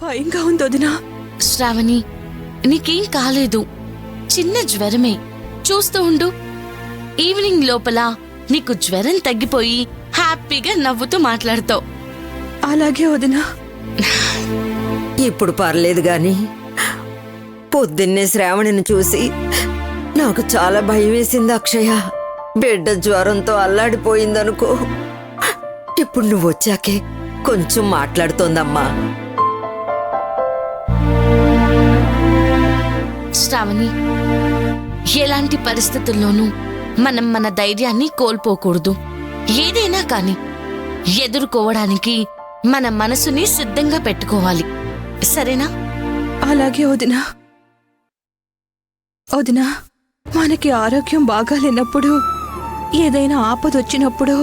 భయంగా ఉంది వదినా. శ్రావణి, నీకేం కాలేదు, చిన్న జ్వరమే. చూస్తూ ఉండు, ఈవినింగ్ లోపల నీకు జ్వరం తగ్గిపోయి హ్యాపీగా నవ్వుతూ మాట్లాడతావు. అలాగే వదినా. ఇప్పుడు పర్లేదు గాని పొద్దున్నే శ్రావణిని చూసి నాకు చాలా భయం వేసింది అక్షయ. బిడ్డ జ్వరంతో అల్లాడిపోయిందనుకో. ఇప్పుడు నువ్వు వచ్చాకే కొంచెం మాట్లాడుతోందమ్మా. శ్రావణి, ఎలాంటి పరిస్థితుల్లోనూ మనం మన ధైర్యాన్ని కోల్పోకూడదు. ఏదైనా కాని ఎదుర్కోవడానికి మన మనసుని సిద్ధంగా పెట్టుకోవాలి, సరేనా? అలాగే వదినా. వదినా, మనకి ఆరోగ్యం బాగాలేనప్పుడు, ఏదైనా ఆపదొచ్చినప్పుడు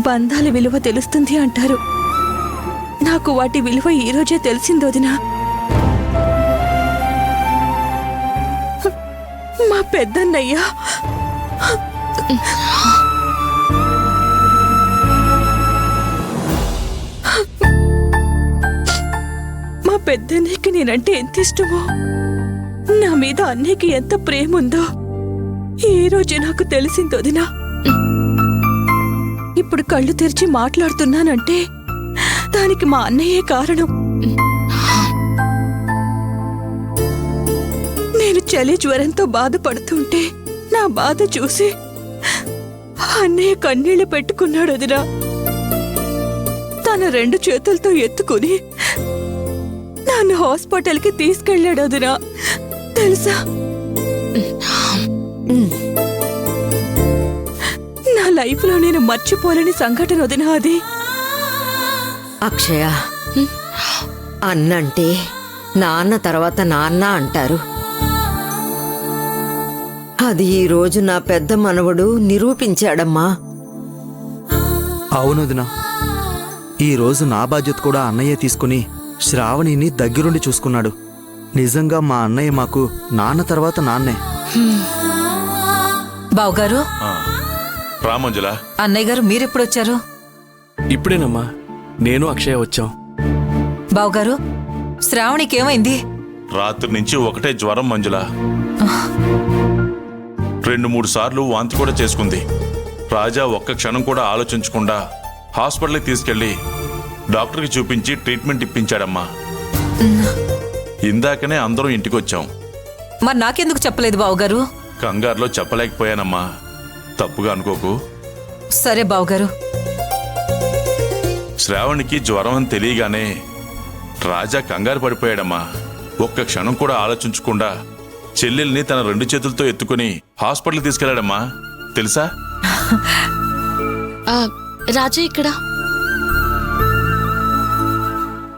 బంధాల విలువ తెలుస్తుంది అంటారు. నాకు వాటి విలువ ఈరోజే తెలిసింది వదినా. మా పెద్దన్నయ్య మా పెద్దన్నయ్యకి నేనంటే ఎంత ఇష్టమో, నా మీద అన్నయ్యకి ఎంత ప్రేమ ఉందో ఈ రోజే నాకు తెలిసింది వదినా. ఇప్పుడు కళ్ళు తెరిచి మాట్లాడుతున్నానంటే దానికి మా అన్నయ్యే కారణం. నేను చలి జ్వరంతో బాధపడుతుంటే నా బాధ చూసి అన్నయ్య కన్నీళ్లు పెట్టుకున్నాడు వదినా. తన 2 చేతులతో ఎత్తుకుని నన్ను హాస్పిటల్కి తీసుకెళ్ళాడు వదినా. తెలుసా, నా లైఫ్లో నేను మర్చిపోలేని సంఘటన వదినా అది. అక్షయ, అన్నంటే నాన్న తర్వాత నాన్న అంటారు. అది ఈ రోజు నా పెద్ద మనవడు నిరూపించాడమ్మా. అవునొదినా, ఈరోజు నా బాధ్యత కూడా అన్నయ్య తీసుకుని శ్రావణిని దగ్గరుండి చూసుకున్నాడు. నిజంగా మా అన్నయ్య మాకు నాన్న తర్వాత నాన్నే. బావుగారు, రామంజల, అన్నయ్య గారు మీరెప్పుడొచ్చారు? ఇప్పుడేనమ్మా నేను అక్షయ వచ్చాం. బావుగారు, శ్రావణికేమైంది? రాత్రి నుంచి ఒకటే జ్వరం మంజుల. 2-3 సార్లు వాంతి కూడా చేసుకుంది. రాజా ఒక్క క్షణం కూడా ఆలోచించకుండా హాస్పిటల్కి తీసుకెళ్లి డాక్టర్కి చూపించి ట్రీట్మెంట్ ఇప్పించాడమ్మా. ఇందాకనే అందరం ఇంటికొచ్చాం. మరి నాకెందుకు చెప్పలేదు బావుగారు? కంగారులో చెప్పలేకపోయానమ్మా, తప్పుగా అనుకోకు. సరే బావుగారు. శ్రావణికి జ్వరం అని తెలియగానే రాజా కంగారు పడిపోయాడమ్మా. ఒక్క క్షణం కూడా ఆలోచించకుండా చెల్లెల్ని తన 2 చేతులతో ఎత్తుకుని హాస్పిటల్కి తీసుకెళ్లాడమ్మా, తెలుసా? రాజా ఇక్కడ.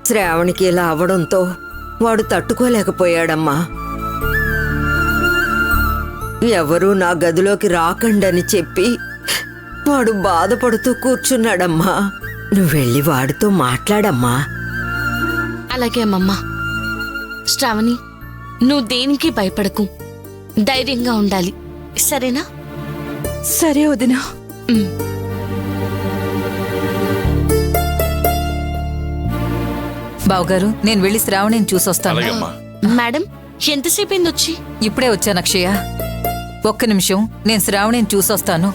శ్రావణికి ఇలా అవడంతో వాడు తట్టుకోలేకపోయాడమ్మా. ఎవరూ నా గదిలోకి రాకండని చెప్పి వాడు బాధపడుతూ కూర్చున్నాడమ్మా. నువ్వెళ్ళి వాడితో మాట్లాడమ్మా. అలాగే అమ్మమ్మా. శ్రావణి, నువ్వు దేనికి భయపడకు, ధైర్యంగా ఉండాలి, సరేనా? సరే వదినా. బావుగారు, నేను వెళ్ళి శ్రావణిని చూసొస్తాను. అలాగమ్మా. మేడం, ఎంతసేపు వచ్చి? ఇప్పుడే వచ్చాను అక్షయ. ఒక్క నిమిషం, నేను శ్రావణిని చూసొస్తాను.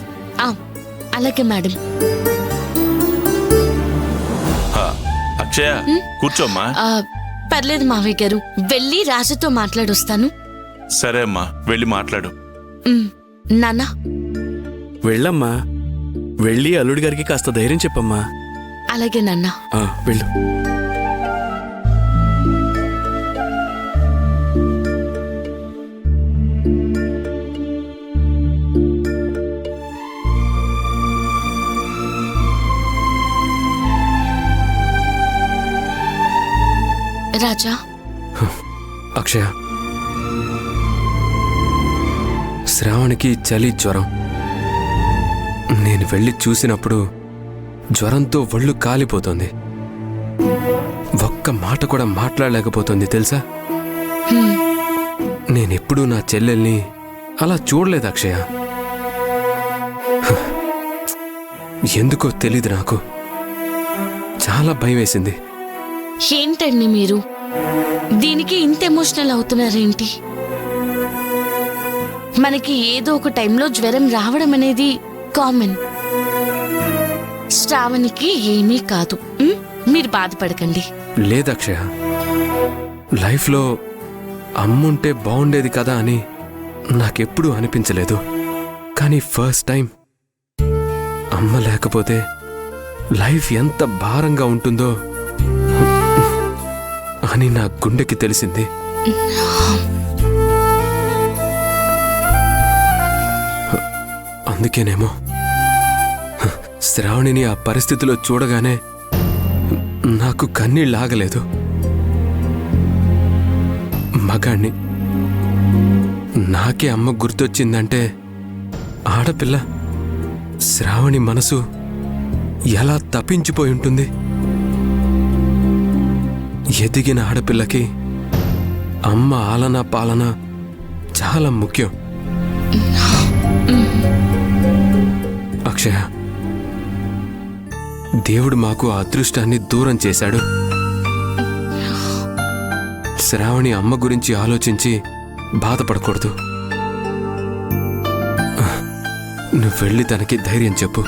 అలాగే మేడం. అక్షయ, కూర్చోమ్మా. పర్లేదు మావయ్య గారు, వెళ్ళి రాజుతో మాట్లాడొస్తాను. సరే అమ్మా, వెళ్ళి మాట్లాడు. నాన్న, వెళ్ళమ్మా, వెళ్ళి అల్లుడి గారికి కాస్త ధైర్యం చెప్పమ్మా. అలాగే నాన్న. వెళ్ళు. రాజా. అక్షయ, శ్రావణికి చలి జ్వరం. నేను వెళ్ళి చూసినప్పుడు జ్వరంతో ఒళ్ళు కాలిపోతుంది. ఒక్క మాట కూడా మాట్లాడలేకపోతుంది తెలుసా. నేనెప్పుడూ నా చెల్లెల్ని అలా చూడలేదు అక్షయ. ఎందుకో తెలీదు, నాకు చాలా భయం వేసింది. ఏంటండి మీరు దీనికి ఇంత ఎమోషనల్ అవుతున్నారేంటి? మనకి ఏదో ఒక టైంలో జ్వరం రావడం అనేది కామన్. శ్రావణికి ఏమీ కాదు. మీరు బాధపడకండి. లేదు అక్షయ, లైఫ్లో అమ్ముంటే బాగుండేది కదా అని నాకెప్పుడూ అనిపించలేదు. కానీ ఫస్ట్ టైం అమ్మ లేకపోతే లైఫ్ ఎంత భారంగా ఉంటుందో అని నా గుండెకి తెలిసింది. అందుకేనేమో శ్రావణిని ఆ పరిస్థితిలో చూడగానే నాకు కన్నీళ్ళు ఆగలేదు. మగాణ్ణి నాకే అమ్మ గుర్తొచ్చిందంటే ఆడపిల్ల శ్రావణి మనసు ఎలా తప్పించిపోయి ఉంటుంది. ఎదిగిన ఆడపిల్లకి అమ్మ ఆలన పాలన చాలా ముఖ్యం. అక్షయ, దేవుడు మాకు ఆ అదృష్టాన్ని దూరం చేశాడు. శ్రావణి అమ్మ గురించి ఆలోచించి బాధపడకూడదు. నువ్వు వెళ్ళి తనకి ధైర్యం చెప్పు,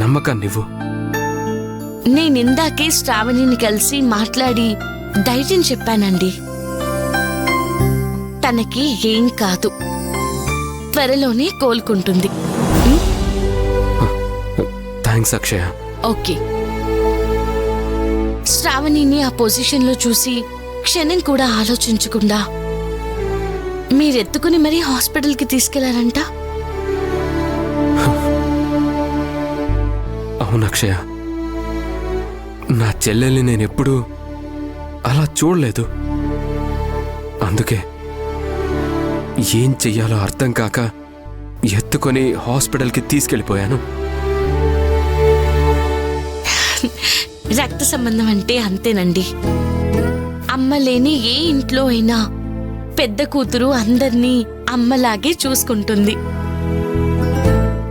నమ్మకాన్నివ్వు. నేనిందాకే శ్రావణిని కలిసి మాట్లాడి ధైర్యం చెప్పానండి. తనకి ఏం కాదు, త్వరలోనే కోలుకుంటుంది. థ్యాంక్స్ అక్షయ. ఓకే. శ్రావణిని ఆ పొజిషన్లో చూసి క్షణం కూడా ఆలోచించకుండా మీరెత్తుకుని మరీ హాస్పిటల్కి తీసుకెళ్లారంట. అవును అక్షయ, నా చెల్లెల్ని నేనెప్పుడూ అలా చూడలేదు. అందుకే ఏం చెయ్యాలో అర్థం కాక ఎత్తుకొని హాస్పిటల్కి తీసుకెళ్ళిపోయాను. రక్త సంబంధం అంటే అంతేనండి. అమ్మ లేని ఏ ఇంట్లో అయినా పెద్ద కూతురు అందర్నీ అమ్మలాగే చూసుకుంటుంది.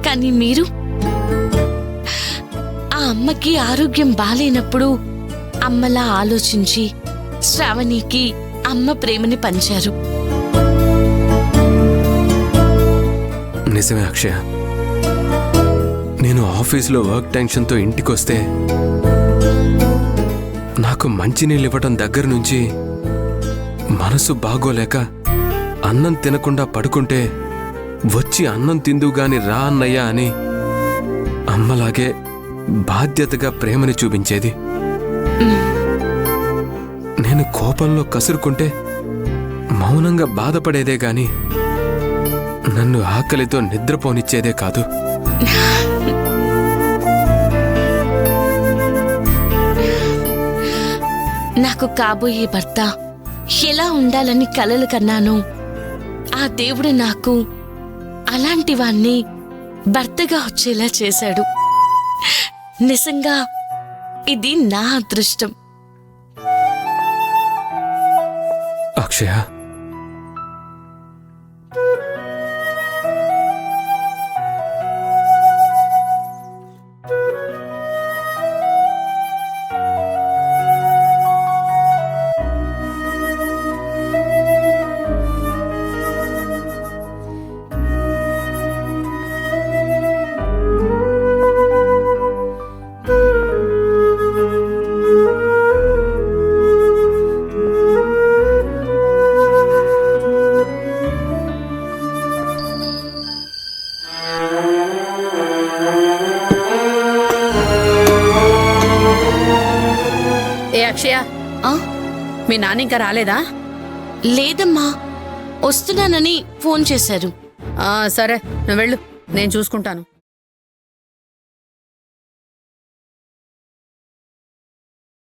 కానీ మీరు ఆ అమ్మకి ఆరోగ్యం బాలేనప్పుడు అమ్మలా ఆలోచించి శ్రావణికి అమ్మ ప్రేమని పంచారు. నిజమే అక్షయ, నేను ఆఫీసులో వర్క్ టెన్షన్తో ఇంటికొస్తే నాకు మంచినీళ్ళు ఇవ్వటం దగ్గర నుంచి మనసు బాగోలేక అన్నం తినకుండా పడుకుంటే వచ్చి అన్నం తిందుగాని రా అన్నయ్యా అని అమ్మలాగే బాధ్యతగా ప్రేమని చూపించేది. నేను కోపంలో కసురుకుంటే మౌనంగా బాధపడేదే గాని నన్ను ఆకలితో నిద్రపోనిచ్చేదే కాదు. నాకు కాబోయే భర్త ఎలా ఉండాలని కలలు కన్నానో ఆ దేవుడు నాకు అలాంటి వాణ్ణి భర్తగా వచ్చేలా చేశాడు. నిజంగా ఇది నా అదృష్టం. అక్షయ, అక్షయ, ఆ? మీ నాన్న ఇంకా రాలేదా? లేదమ్మా, వస్తున్నానని ఫోన్ చేశారు. సరే, నువ్వు వెళ్ళు, నేను చూసుకుంటాను.